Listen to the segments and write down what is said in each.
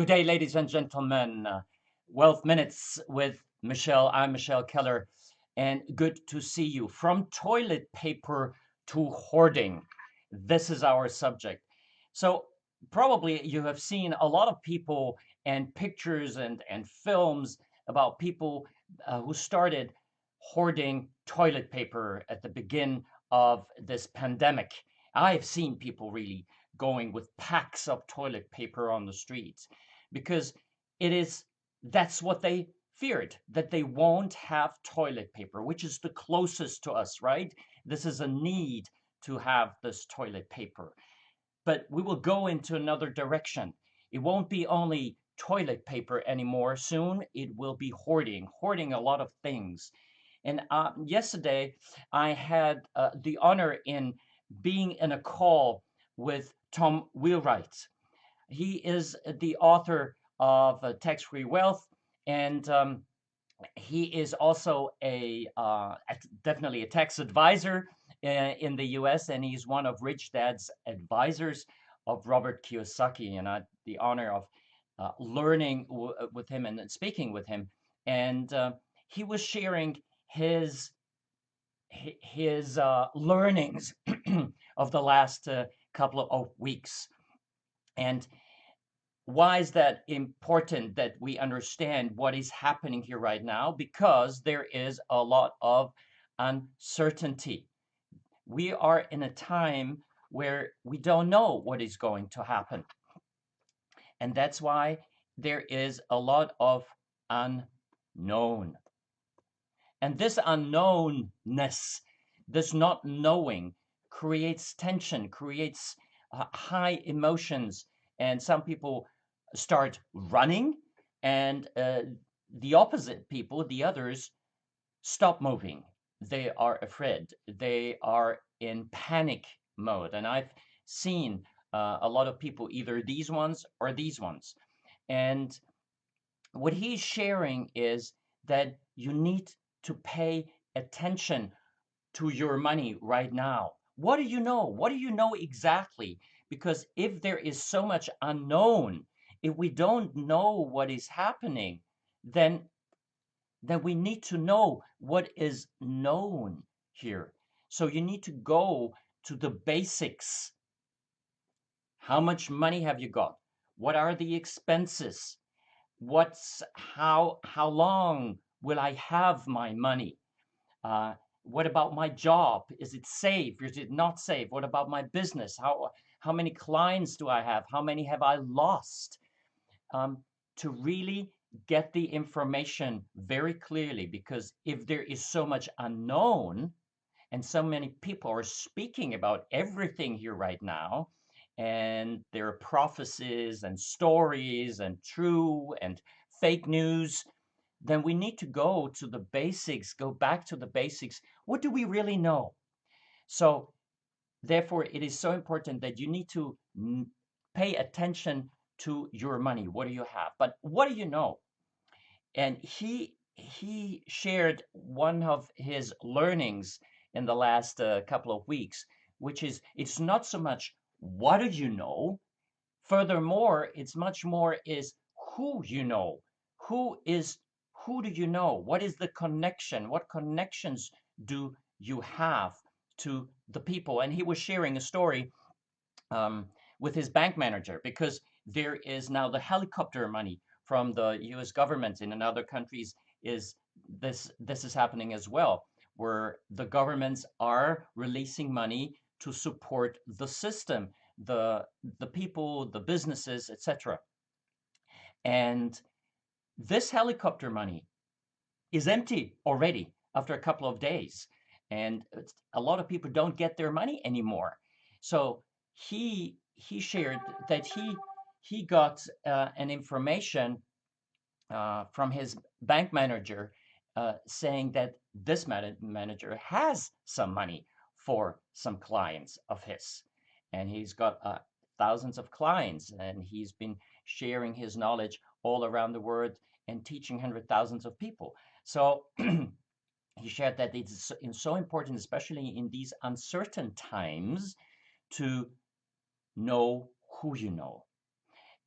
Good day, ladies and gentlemen. Wealth Minutes with Michelle. I'm Michelle Keller, and good to see you. From toilet paper to hoarding, this is our subject. So, probably you have seen a lot of people and pictures and films about people who started hoarding toilet paper at the begin of this pandemic. I've seen people really going with packs of toilet paper on the streets because it is that's what they feared, that they won't have toilet paper, which is the closest to us, right? This is a need to have this toilet paper. But we will go into another direction. It won't be only toilet paper anymore. Soon it will be hoarding a lot of things. And yesterday I had the honor in being in a call with Tom Wheelwright. He is the author of Tax-Free Wealth, and he is also definitely a tax advisor in the U.S., and he's one of Rich Dad's advisors of Robert Kiyosaki, and I had the honor of learning with him and speaking with him, and he was sharing his learnings of the last couple of weeks. And why is that important that we understand what is happening here right now? Because there is a lot of uncertainty. We are in a time where we don't know what is going to happen. And that's why there is a lot of unknown. And this unknownness, this not knowing, creates tension, creates high emotions. And some people start running, and the opposite people, the others, stop moving. They are afraid. They are in panic mode. And I've seen a lot of people, either these ones or these ones. And what he's sharing is that you need to pay attention to your money right now. What do you know? What do you know exactly? Because if there is so much unknown, if we don't know what is happening, then we need to know what is known here. So you need to go to the basics. How much money have you got? What are the expenses? How long will I have my money? What about my job? Is it safe? Is it not safe? What about my business? How many clients do I have? How many have I lost? To really get the information very clearly, because if there is so much unknown and so many people are speaking about everything here right now, and there are prophecies and stories and true and fake news, then we need to go to the basics, go back to the basics. What do we really know? So, therefore, it is so important that you need to pay attention to your money. What do you have? But what do you know? And he shared one of his learnings in the last couple of weeks, which is it's not so much what do you know. Furthermore, it's much more is who you know. Who is who do you know? What is the connection? What connections do you have to the people? And he was sharing a story with his bank manager, because there is now the helicopter money from the U.S. government. In other countries, is this is happening as well, where the governments are releasing money to support the system, the people, the businesses, etc. And this helicopter money is empty already after a couple of days, and a lot of people don't get their money anymore. So he shared that he got an information from his bank manager, saying that this manager has some money for some clients of his, and he's got thousands of clients, and he's been sharing his knowledge all around the world and teaching hundred thousands of people. So he shared that it's so important, especially in these uncertain times, to know who you know.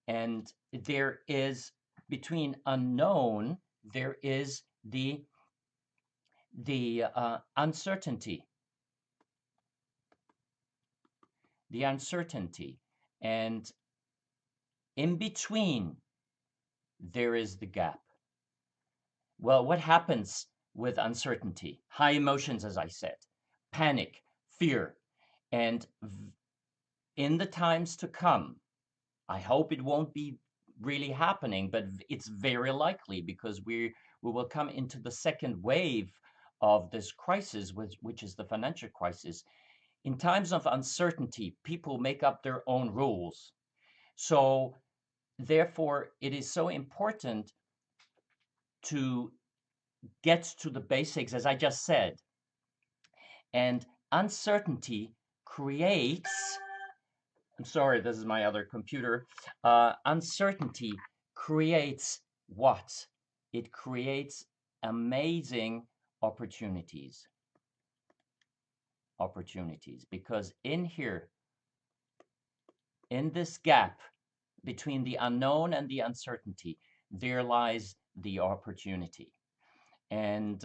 And there is, between unknown, there is the uncertainty, the uncertainty. And in between, there is the gap. Well, what happens with uncertainty? High emotions, as I said, panic, fear. And in the times to come, I hope it won't be really happening, but it's very likely, because we will come into the second wave of this crisis, which is the financial crisis. In times of uncertainty, people make up their own rules. So therefore, it is so important to get to the basics, as I just said. And uncertainty creates, I'm sorry, this is my other computer. Uncertainty creates what? It creates amazing opportunities. Because in here, in this gap between the unknown and the uncertainty, there lies the opportunity. And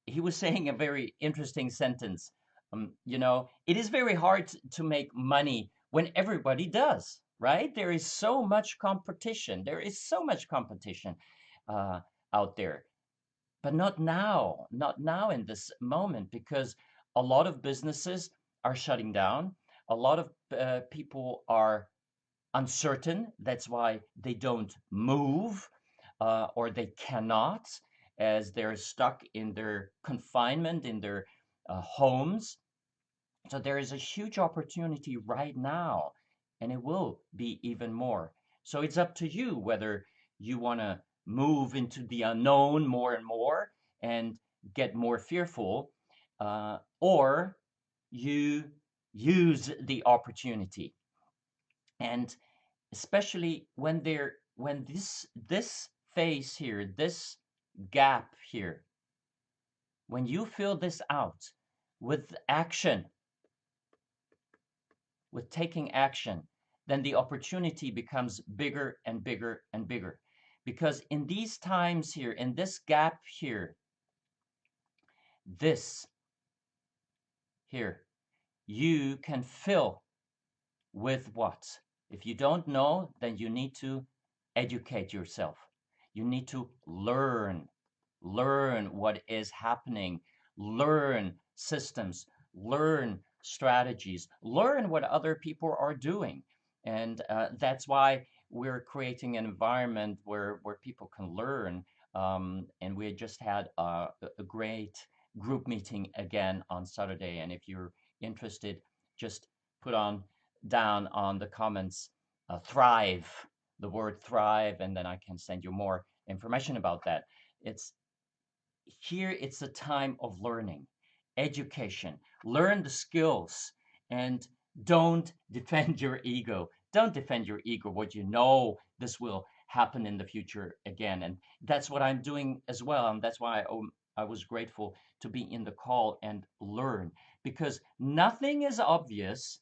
he was saying a very interesting sentence. It is very hard to make money when everybody does, right? There is so much competition. Out there, but not now in this moment, because a lot of businesses are shutting down. A lot of people are uncertain. That's why they don't move, or they cannot, as they're stuck in their confinement in their homes. So there is a huge opportunity right now, and it will be even more. So it's up to you whether you want to move into the unknown more and more and get more fearful, or you use the opportunity. And especially when this phase here, this gap here, when you fill this out with action, with taking action, then the opportunity becomes bigger and bigger and bigger. Because in these times here, in this gap here, this here, you can fill with what? If you don't know, then you need to educate yourself. You need to learn what is happening, learn systems, learn strategies, learn what other people are doing. And that's why we're creating an environment where people can learn. And we just had a great group meeting again on Saturday. And if you're interested, just put on down on the comments thrive, the word thrive, and then I can send you more information about that. It's a time of learning, education. Learn the skills, and don't defend your ego. Don't defend your ego, what you know this will happen in the future again. And that's what I'm doing as well. And that's why I was grateful to be in the call and learn, because nothing is obvious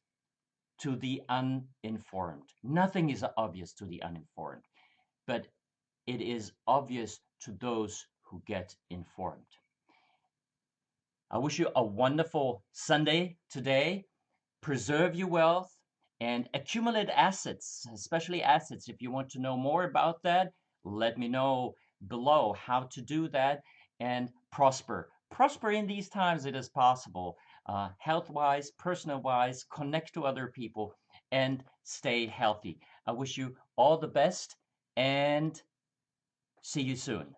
to the uninformed. Nothing is obvious to the uninformed, but it is obvious to those who get informed. I wish you a wonderful Sunday today. Preserve your wealth and accumulate assets, especially assets. If you want to know more about that, let me know below how to do that and prosper. Prosper in these times, it is possible. Health-wise, personal-wise, connect to other people, and stay healthy. I wish you all the best, and see you soon.